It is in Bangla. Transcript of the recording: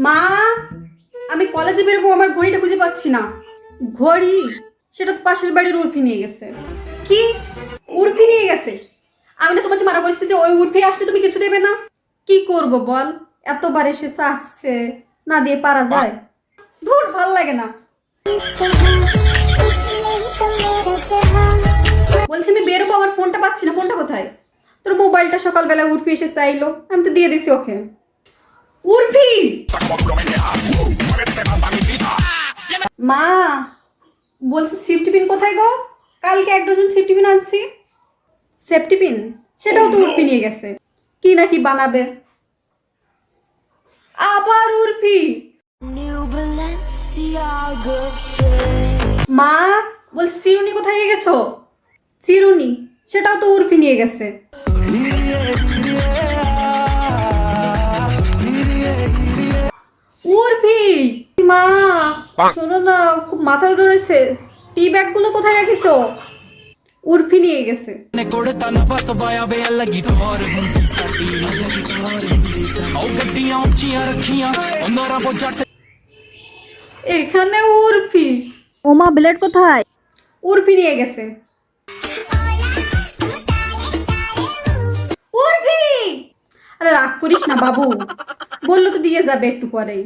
মা, আমি কলেজে বেরোবো, আমার ঘড়িটা খুঁজে পাচ্ছি না। ঘড়ি? সেটা তো পাশের বাড়ির উর্ফি নিয়ে গেছে। কি? উর্ফি নিয়ে গেছে? আমি না তোমাকে মানা করেছি যে ওই উর্ফি আসলে তুমি কিছু দেবে না। কি করব বল, এতবার এসে চাচ্ছে, না দিয়ে পারা যায়? ধুর, ভাল লাগে না। বলছি আমি বেরোবো, আমার ফোনটা পাচ্ছি না। ফোনটা কোথায়? তোর মোবাইলটা সকালবেলা উর্ফি এসে চাইলো, আমি তো দিয়ে দিছি ওকে। উর্ফি! মা, বলছি সেফটি পিন কোথায় গো? কালকে 1 ডজন সেফটি পিন আনছি। Safety pin? সেটাও তো উর্ফি নিয়ে গেছে। কি নাকি বানাবে। আবার উর্ফি! মা, বলছি চিরুনি কোথায় নিয়ে গেছো? চিরুনি? সেটাও তো উর্ফি নিয়ে গেছে। উর্ফি! মা, শোনো না, খুব মাথায় ধরেছে। টি ব্যাগ গুলো কোথায় রেখেছো? উর্ফি নিয়ে গেছে। এখানে উর্ফি। ওমা, ব্লেড কোথায়? উর্ফি নিয়ে গেছে। উর্ফি! আরে রাগ করিস না বাবু, বললো তো দিয়ে যাবে একটু পরেই।